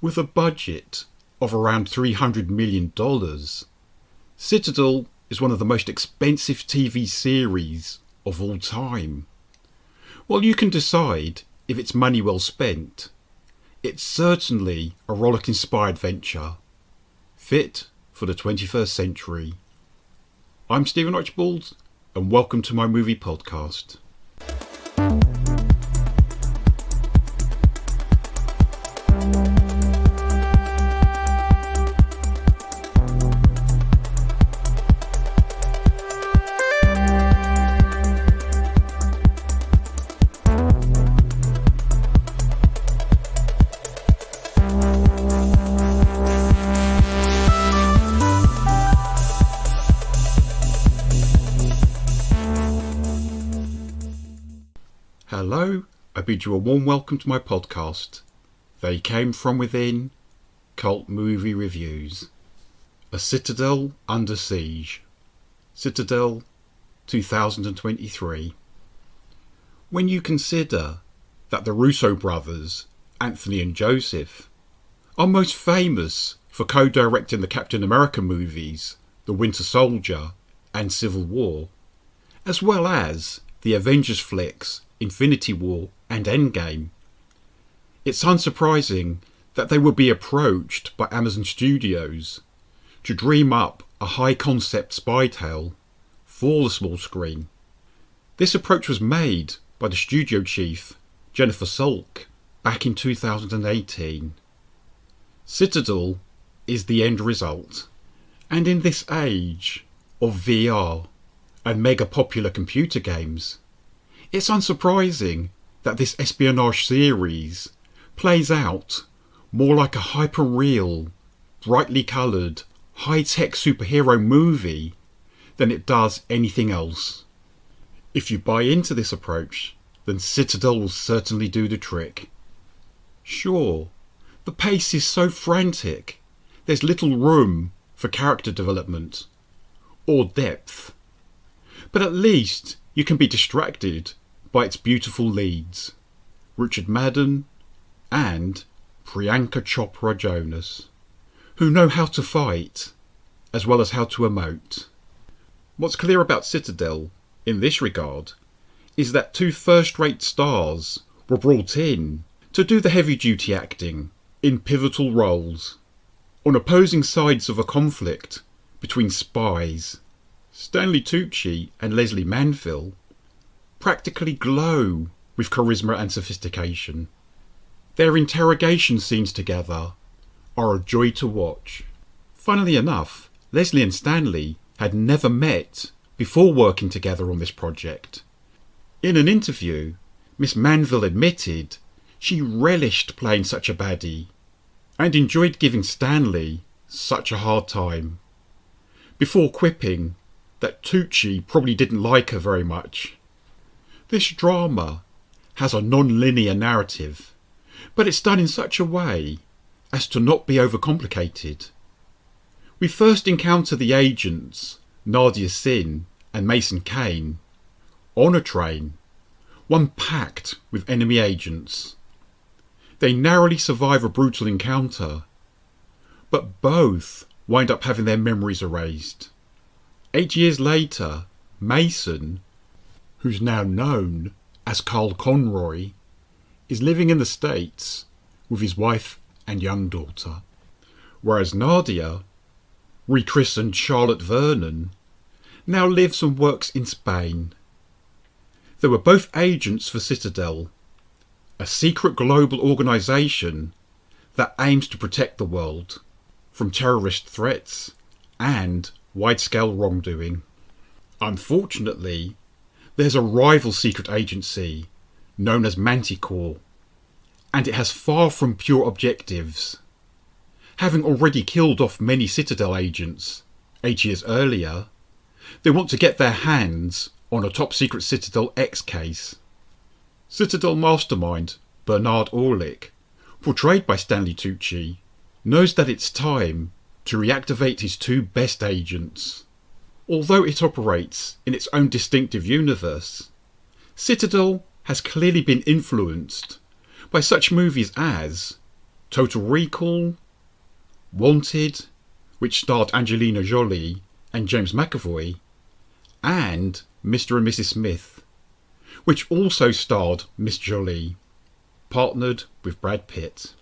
With a budget of around $300 million, Citadel is one of the most expensive TV series of all time. While you can decide if it's money well spent, it's certainly a rollick-inspired venture, fit for the 21st century. I'm Stephen Archibald, and welcome to my movie podcast. Hello, I bid you a warm welcome to my podcast. They Came From Within, Cult Movie Reviews. A Citadel Under Siege. Citadel 2023. When you consider that the Russo brothers, Anthony and Joseph, are most famous for co-directing the Captain America movies, The Winter Soldier and Civil War, as well as the Avengers flicks Infinity War and Endgame, it's unsurprising that they would be approached by Amazon Studios to dream up a high-concept spy tale for the small screen. This approach was made by the studio chief, Jennifer Salk, back in 2018. Citadel is the end result, and in this age of VR and mega-popular computer games, it's unsurprising that this espionage series plays out more like a hyper-real, brightly coloured, high-tech superhero movie than it does anything else. If you buy into this approach, then Citadel will certainly do the trick. Sure, the pace is so frantic, there's little room for character development or depth. But at least you can be distracted by its beautiful leads, Richard Madden and Priyanka Chopra Jonas, who know how to fight as well as how to emote. What's clear about Citadel in this regard is that two first-rate stars were brought in to do the heavy-duty acting in pivotal roles on opposing sides of a conflict between spies. Stanley Tucci and Leslie Manville practically glow with charisma and sophistication. Their interrogation scenes together are a joy to watch. Funnily enough, Leslie and Stanley had never met before working together on this project. In an interview, Miss Manville admitted she relished playing such a baddie and enjoyed giving Stanley such a hard time, before quipping that Tucci probably didn't like her very much. This drama has a non-linear narrative, but it's done in such a way as to not be overcomplicated. We first encounter the agents, Nadia Sin and Mason Kane, on a train, one packed with enemy agents. They narrowly survive a brutal encounter, but both wind up having their memories erased. 8 years later, Mason, who's now known as Carl Conroy, is living in the States with his wife and young daughter, whereas Nadia, rechristened Charlotte Vernon, now lives and works in Spain. They were both agents for Citadel, a secret global organisation that aims to protect the world from terrorist threats and wide-scale wrongdoing. Unfortunately, there's a rival secret agency known as Manticore, and it has far from pure objectives. Having already killed off many Citadel agents 8 years earlier, they want to get their hands on a top-secret Citadel X case. Citadel mastermind Bernard Orlick, portrayed by Stanley Tucci, knows that it's time to reactivate his two best agents. Although it operates in its own distinctive universe, Citadel has clearly been influenced by such movies as Total Recall, Wanted, which starred Angelina Jolie and James McAvoy, and Mr. and Mrs. Smith, which also starred Miss Jolie, partnered with Brad Pitt.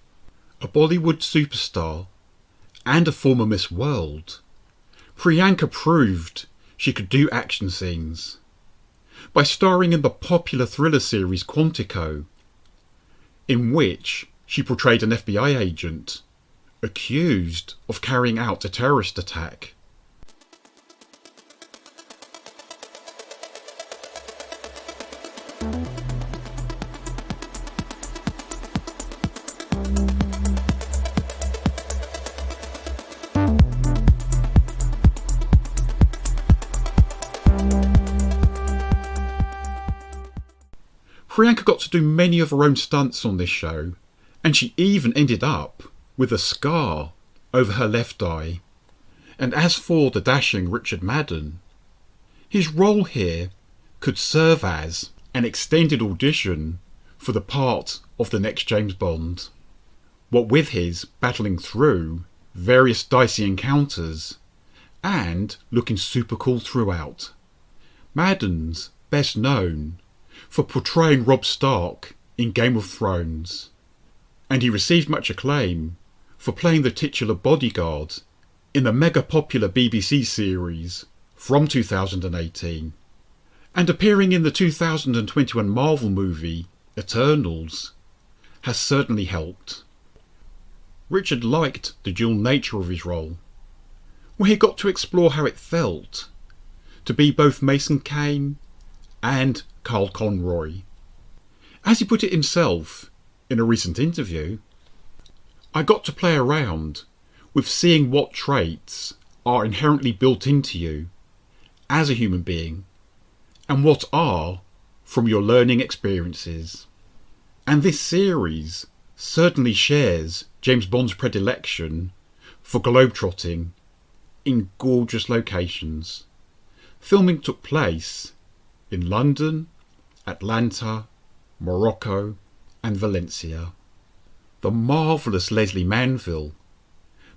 A Bollywood superstar and a former Miss World, Priyanka proved she could do action scenes by starring in the popular thriller series Quantico, in which she portrayed an FBI agent accused of carrying out a terrorist attack. Priyanka got to do many of her own stunts on this show, and she even ended up with a scar over her left eye. And as for the dashing Richard Madden, his role here could serve as an extended audition for the part of the next James Bond. What with his battling through various dicey encounters and looking super cool throughout. Madden's best known for portraying Robb Stark in Game of Thrones, and he received much acclaim for playing the titular bodyguard in the mega popular BBC series from 2018, and appearing in the 2021 Marvel movie Eternals has certainly helped. Richard liked the dual nature of his role, where he got to explore how it felt to be both Mason Kane and Carl Conroy. As he put it himself in a recent interview, I got to play around with seeing what traits are inherently built into you as a human being and what are from your learning experiences. And this series certainly shares James Bond's predilection for globetrotting in gorgeous locations. Filming took place in London, Atlanta, Morocco and Valencia. The marvellous Leslie Manville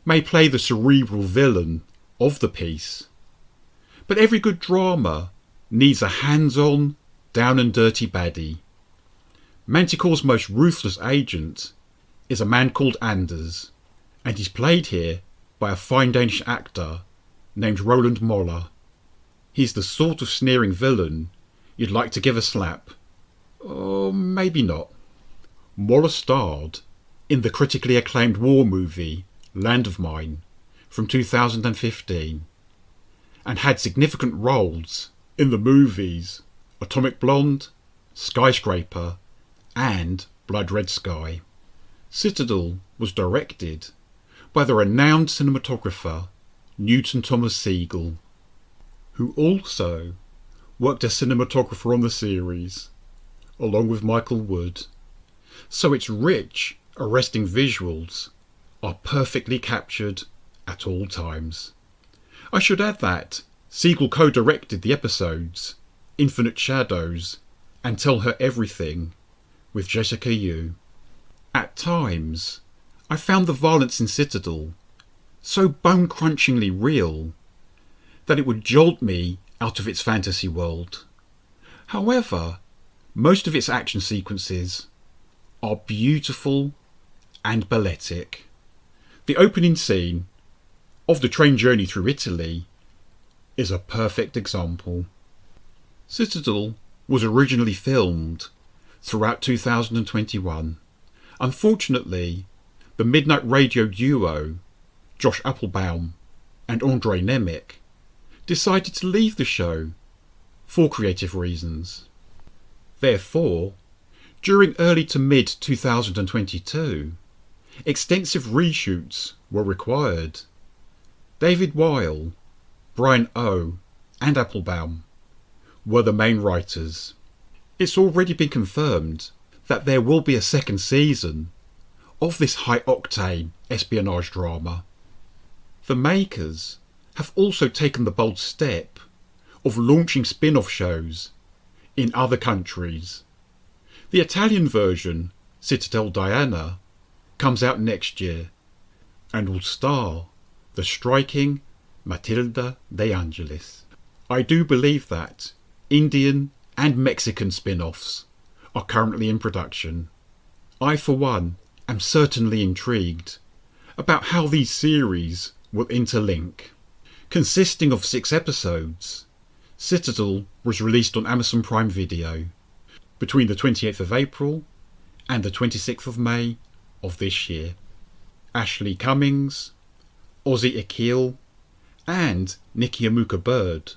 may play the cerebral villain of the piece, but every good drama needs a hands-on, down and dirty baddie. Manticore's most ruthless agent is a man called Anders, and he's played here by a fine Danish actor named Roland Moller. He's the sort of sneering villain you'd like to give a slap. Or maybe not. Moller starred in the critically acclaimed war movie Land of Mine from 2015 and had significant roles in the movies Atomic Blonde, Skyscraper and Blood Red Sky. Citadel was directed by the renowned cinematographer Newton Thomas Sigel, who also worked as cinematographer on the series, along with Michael Wood, so its rich, arresting visuals are perfectly captured at all times. I should add that Siegel co-directed the episodes Infinite Shadows and Tell Her Everything with Jessica Yu. At times, I found the violence in Citadel so bone-crunchingly real that it would jolt me out of its fantasy world. However, most of its action sequences are beautiful and balletic. The opening scene of the train journey through Italy is a perfect example. Citadel was originally filmed throughout 2021. Unfortunately, the Midnight Radio duo, Josh Applebaum and Andre Nemec, decided to leave the show for creative reasons. Therefore, during early to mid 2022, extensive reshoots were required. David Weil, Brian O and Applebaum were the main writers. It's already been confirmed that there will be a second season of this high-octane espionage drama. The makers have also taken the bold step of launching spin-off shows in other countries. The Italian version, Citadel Diana, comes out next year and will star the striking Matilda de Angelis. I do believe that Indian and Mexican spin-offs are currently in production. I, for one, am certainly intrigued about how these series will interlink. Consisting of 6 episodes, Citadel was released on Amazon Prime Video between the 28th of April and the 26th of May of this year. Ashley Cummings, Ozzy Akil, and Nikki Amuka Bird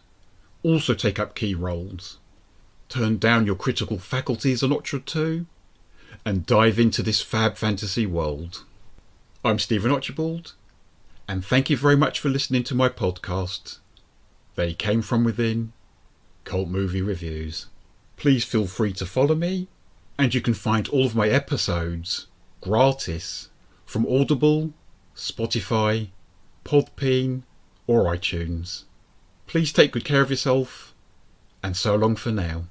also take up key roles. Turn down your critical faculties a notch or two and dive into this fab fantasy world. I'm Stephen Archibald, and thank you very much for listening to my podcast, They Came From Within, Cult Movie Reviews. Please feel free to follow me, and you can find all of my episodes gratis from Audible, Spotify, Podbean, or iTunes. Please take good care of yourself, and so long for now.